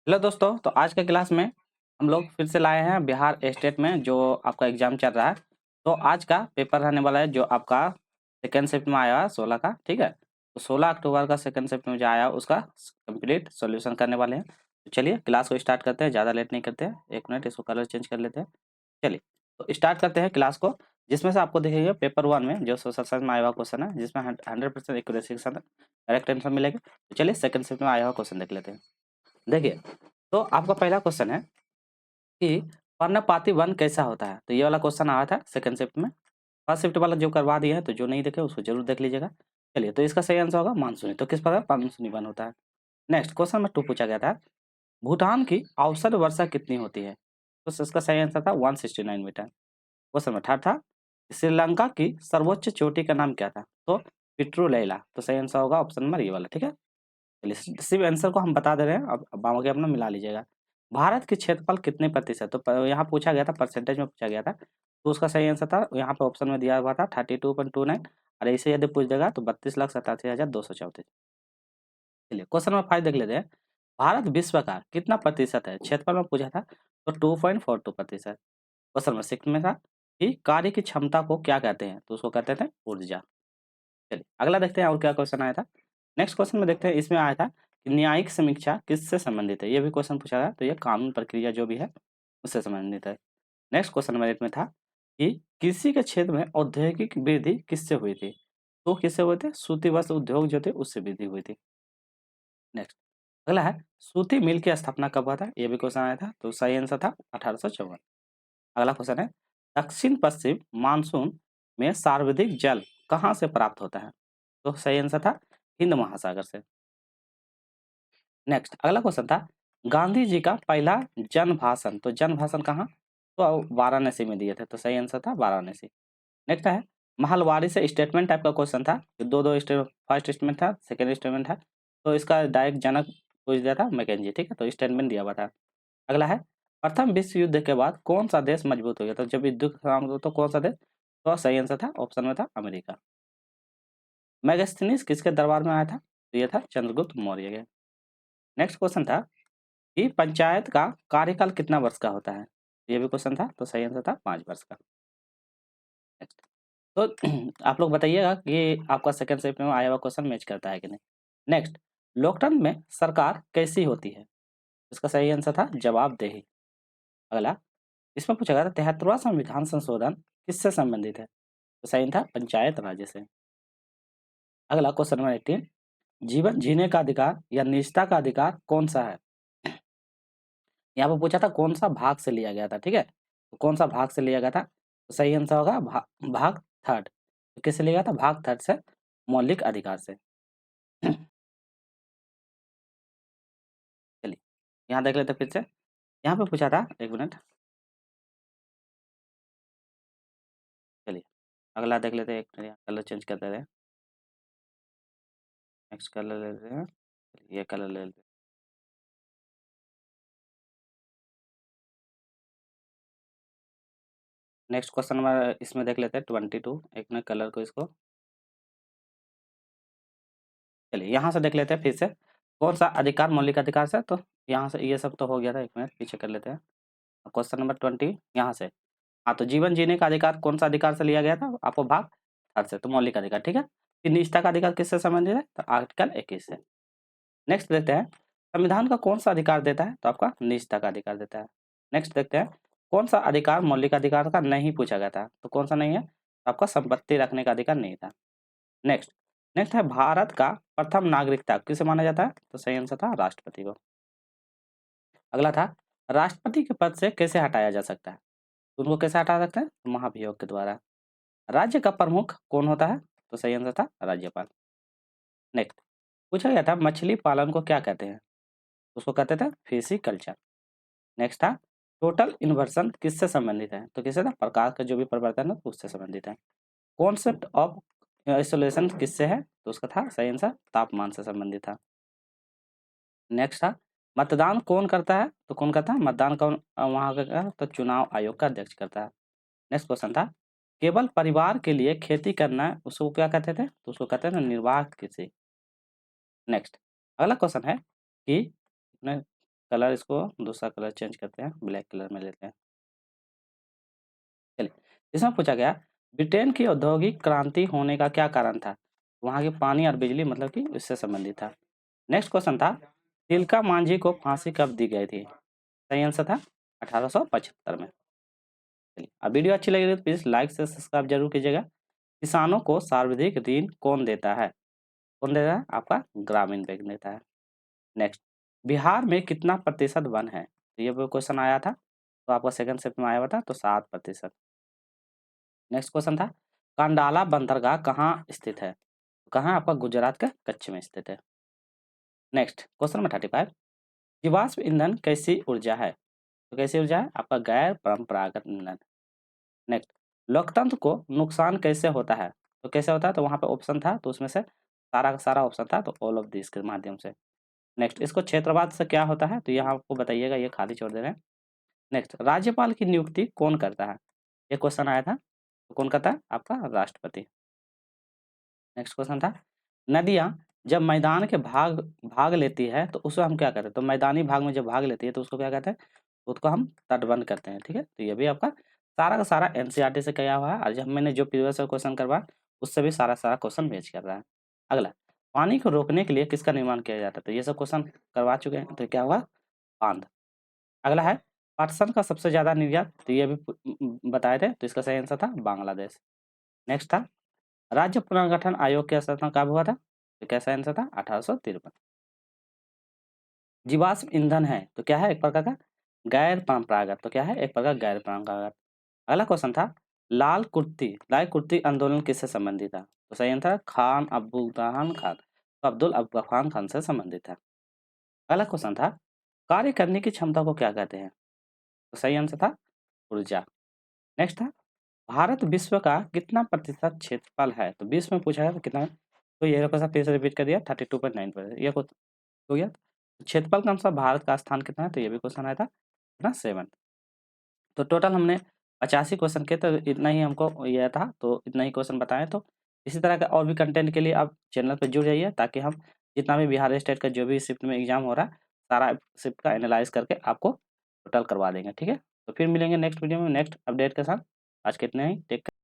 Hello दोस्तों, तो आज के क्लास में हम लोग फिर से लाए हैं बिहार स्टेट में जो आपका एग्जाम चल रहा है। तो आज का पेपर रहने वाला है जो आपका सेकेंड शिफ्ट में आया है 16 का, ठीक है। तो 16 अक्टूबर का सेकेंड शिफ्ट में जो आया उसका कंप्लीट सॉल्यूशन करने वाले हैं। तो चलिए क्लास को स्टार्ट करते हैं, ज़्यादा लेट नहीं करते हैं। एक मिनट, इसको कलर चेंज कर लेते हैं। चलिए तो स्टार्ट करते हैं क्लास को, जिसमें से आपको देखिएगा पेपर 1 में जो सोशल साइंस में आया हुआ क्वेश्चन है, जिसमें 100% एक्यूरेसी के साथ करेक्ट आंसर मिलेगा। तो चलिए सेकंड शिफ्ट में आया हुआ क्वेश्चन देख लेते हैं। देखिए, तो आपका पहला क्वेश्चन है कि पर्णपाती वन कैसा होता है? तो ये वाला क्वेश्चन आया था सेकंड शिफ्ट में। फर्स्ट शिफ्ट वाला जो करवा दिए हैं, तो जो नहीं देखे उसको जरूर देख लीजिएगा। चलिए, तो इसका सही आंसर होगा मानसूनी। तो किस प्रकार मानसूनी वन होता है? नेक्स्ट क्वेश्चन नंबर 2 पूछा गया था, भूटान की औसत वर्षा कितनी होती है? तो इसका सही आंसर था 169 मीटर। क्वेश्चन नंबर 3 था, श्रीलंका की सर्वोच्च चोटी का नाम क्या था? तो पिट्रू लैला। तो सही आंसर होगा ऑप्शन नंबर ये वाला, ठीक है। चलिए, सिर्फ आंसर को हम बता दे रहे हैं, अब आगे अपना मिला लीजिएगा। भारत की क्षेत्रफल कितने प्रतिशत? तो यहाँ पूछा गया था, परसेंटेज में पूछा गया था। तो उसका सही आंसर था, यहाँ पे ऑप्शन में दिया हुआ था 32.29। और ऐसे यदि पूछ देगा तो 32,87,234। चलिए क्वेश्चन नंबर 5 देख लेते हैं। भारत विश्व का कितना प्रतिशत है? क्षेत्रफल में पूछा था, तो 2.42%। क्वेश्चन नंबर 6 में था कि कार्य की क्षमता को क्या कहते हैं? तो उसको कहते थे ऊर्जा। चलिए अगला देखते हैं और क्या क्वेश्चन आया था। नेक्स्ट क्वेश्चन में देखते हैं, इसमें आया था कि न्यायिक समीक्षा किससे संबंधित है? ये भी क्वेश्चन पूछा गया, तो ये कानून प्रक्रिया जो भी है उससे संबंधित है। नेक्स्ट क्वेश्चन नंबर 8 में था कि कृषि के क्षेत्र में औद्योगिक वृद्धि किससे हुई थी? तो किससे हुए थे? सूती वस्त्र उद्योग जो थे उससे वृद्धि हुई थी। नेक्स्ट अगला है, सूती मिल की स्थापना कब हुआ था? ये भी क्वेश्चन आया था, तो सही आंसर था 1854। अगला क्वेश्चन है, दक्षिण पश्चिम मानसून में सर्वाधिक जल कहाँ से प्राप्त होता है? तो सही आंसर था हिंद महासागर से। नेक्स्ट अगला क्वेश्चन था, गांधी जी का पहला जन भाषण, तो जन भाषण कहाँ? तो वाराणसी में दिए थे, तो सही आंसर था वाराणसी। नेक्स्ट है, महलवारी से स्टेटमेंट टाइप का क्वेश्चन था, दो दो फर्स्ट स्टेटमेंट था, सेकेंड स्टेटमेंट था। तो इसका डायरेक्ट जनक पूछ दिया था मैकेंजी, ठीक है, तो स्टेटमेंट दिया हुआ था। अगला है, प्रथम विश्व युद्ध के बाद कौन सा देश मजबूत हो गया? तो जब युद्ध खत्म हुआ तो कौन सा देश? तो सही आंसर था ऑप्शन में था अमेरिका। मैगस्थनीज किसके दरबार में आया था? तो ये था चंद्रगुप्त मौर्य के। नेक्स्ट क्वेश्चन था कि पंचायत का कार्यकाल कितना वर्ष का होता है? ये भी क्वेश्चन था, तो सही आंसर था 5 वर्ष का। नेक्स्ट, तो आप लोग बताइएगा कि आपका सेकंड शिफ्ट में आया हुआ क्वेश्चन मैच करता है कि नहीं। नेक्स्ट, लोकतंत्र में सरकार कैसी होती है? इसका सही आंसर था जवाबदेही। अगला, इसमें पूछा गया था 73वां संविधान संशोधन किससे संबंधित है? तो सही था पंचायत राज्य से। अगला क्वेश्चन नंबर 18, जीवन जीने का अधिकार या निजता का अधिकार कौन सा है? यहाँ पे पूछा था कौन सा भाग से लिया गया था, ठीक है। तो कौन सा भाग से लिया गया था? तो सही आंसर होगा भाग थर्ड। तो किससे लिया गया था? भाग थर्ड से, मौलिक अधिकार से। चलिए यहाँ देख लेते फिर से। यहाँ पे पूछा था, एक मिनट, चलिए अगला देख लेते हैं। एक मिनट, कलर चेंज कर दे रहे हैं। नेक्स्ट कलर ले लेते हैं, ये कलर ले लेते हैं। नेक्स्ट क्वेश्चन नंबर इसमें देख लेते हैं 22। एक मिनट, कलर को इसको, चलिए यहाँ से देख लेते हैं फिर से। कौन सा अधिकार मौलिक अधिकार से? तो यहाँ से ये सब तो हो गया था, एक मिनट पीछे कर लेते हैं। क्वेश्चन नंबर 20 यहाँ से। हाँ, तो जीवन जीने का अधिकार कौन सा अधिकार से लिया गया था? आपको भाग थर्ड से, तो मौलिक अधिकार, ठीक है। फिर निजता का अधिकार किससे संबंधित है? तो आर्टिकल 21 से। नेक्स्ट देखते हैं, संविधान का कौन सा अधिकार देता है? तो आपका निजता का अधिकार देता है। नेक्स्ट देखते हैं, कौन सा अधिकार मौलिक अधिकार का नहीं पूछा गया था? तो कौन सा नहीं है? आपका संपत्ति रखने का अधिकार नहीं था। नेक्स्ट नेक्स्ट है, भारत का प्रथम नागरिकता किसे माना जाता है? तो सही आंसर था राष्ट्रपति को। अगला था, राष्ट्रपति के पद से कैसे हटाया जा सकता है? तो उनको कैसे हटा सकते हैं? महाभियोग के द्वारा। राज्य का प्रमुख कौन होता है? तो सही आंसर था राज्यपाल। नेक्स्ट पूछा गया था, मछली पालन को क्या कहते हैं? उसको कहते थे फिशी कल्चर। नेक्स्ट था, टोटल इन्वर्सन किससे संबंधित है? तो किससे था? प्रकाश का जो भी परिवर्तन है उससे संबंधित है। कॉन्सेप्ट ऑफ आइसोलेशन किससे है? तो उसका था सही आंसर तापमान से संबंधित था। नेक्स्ट था, मतदान कौन करता है? तो कौन करता है मतदान? कौन वहाँ का? तो चुनाव आयोग का अध्यक्ष करता है। नेक्स्ट क्वेश्चन था, केवल परिवार के लिए खेती करना उसको क्या कहते थे? तो उसको कहते थे निर्वाह कृषि। नेक्स्ट अगला क्वेश्चन है कि कलर इसको दूसरा कलर चेंज करते हैं, ब्लैक कलर में लेते हैं। चलिए, इसमें पूछा गया ब्रिटेन की औद्योगिक क्रांति होने का क्या कारण था? वहाँ की पानी और बिजली मतलब कि इससे संबंधित था। नेक्स्ट क्वेश्चन था तिलका मांझी को फांसी कब दी गई थी? सही आंसर था 1875 में। चलिए, अब वीडियो अच्छी लगी तो प्लीज़ लाइक से सब्सक्राइब जरूर कीजिएगा। किसानों को सार्वधिक ऋण कौन देता है? कौन देता है? आपका ग्रामीण बैंक देता है। नेक्स्ट, बिहार में कितना प्रतिशत वन है? तो ये भी क्वेश्चन आया था, तो आपका सेकंड शिफ्ट में आया हुआ था, तो 7%। नेक्स्ट क्वेश्चन था कंडाला बंदरगाह कहाँ स्थित है? कहाँ? आपका गुजरात के कच्छ में स्थित है। नेक्स्ट क्वेश्चन नंबर 35, जीवाश्म ईंधन कैसी ऊर्जा है? तो कैसी ऊर्जा है? आपका गैर परंपरागत ईंधन। नेक्स्ट, लोकतंत्र को नुकसान कैसे होता है? तो कैसे होता है? तो वहाँ पे ऑप्शन था, तो उसमें से सारा का सारा ऑप्शन था, तो ऑल ऑफ दिस के माध्यम से। नेक्स्ट, इसको क्षेत्रवाद से क्या होता है? तो यहाँ आपको बताइएगा, ये खाली छोड़ दे रहे हैं। नेक्स्ट, राज्यपाल की नियुक्ति कौन करता है? ये क्वेश्चन आया था, तो कौन करता है? आपका राष्ट्रपति। नेक्स्ट क्वेश्चन था नदियाँ जब मैदान के भाग भाग लेती है तो उसको हम क्या कहते हैं? तो मैदानी भाग में जब भाग लेती है तो उसको क्या कहते हैं? उसको हम तटबंध करते हैं। ठीक है, तो ये भी आपका सारा का सारा एनसीईआरटी से किया हुआ है, और जब मैंने जो प्रीवियस क्वेश्चन करवाया उससे भी सारा सारा क्वेश्चन मैच कर रहा है। अगला, पानी को रोकने के लिए किसका निर्माण किया जाता है? तो ये सब क्वेश्चन करवा चुके हैं, तो क्या हुआ? बांध। अगला है पटसन का सबसे ज्यादा निर्यात, तो ये भी बताए थे, तो इसका सही आंसर था बांग्लादेश। नेक्स्ट था राज्य पुनर्गठन आयोग की स्थापना कब हुआ था? तो कैसा आंसर था? 1853। जीवाश्म ईंधन है तो क्या है? एक प्रकार का गैर परंपरागत, तो क्या है? एक प्रकार गैर परंपरागत। अगला क्वेश्चन था लाल कुर्ती आंदोलन किससे संबंधित था? तो सही आंसर खान अब्दुल खान, तो अब्दुल अफगान खान से संबंधित है। अगला क्वेश्चन था कार्य करने की क्षमता को क्या कहते हैं? तो सही आंसर था ऊर्जा। नेक्स्ट था भारत विश्व का कितना प्रतिशत क्षेत्रफल है? तो 20 में पूछा है तो कितना है? तो ये क्वेश्चन फिर से रिपीट कर दिया, 32.9%। ये क्वेश्चन हो गया। क्षेत्रफल के अनुसार भारत का स्थान कितना है? तो ये भी क्वेश्चन आया था कितना? 7। तो टोटल हमने 85 क्वेश्चन के, तो इतना ही हमको यह था, तो इतना ही क्वेश्चन बताएं। तो इसी तरह का और भी कंटेंट के लिए आप चैनल पर जुड़ जाइए, ताकि हम जितना भी बिहार स्टेट का जो भी शिफ्ट में एग्जाम हो रहा है सारा शिफ्ट का एनालाइज करके आपको टोटल करवा देंगे। ठीक है, तो फिर मिलेंगे नेक्स्ट वीडियो में नेक्स्ट अपडेट के साथ। आज के इतने ही, टेक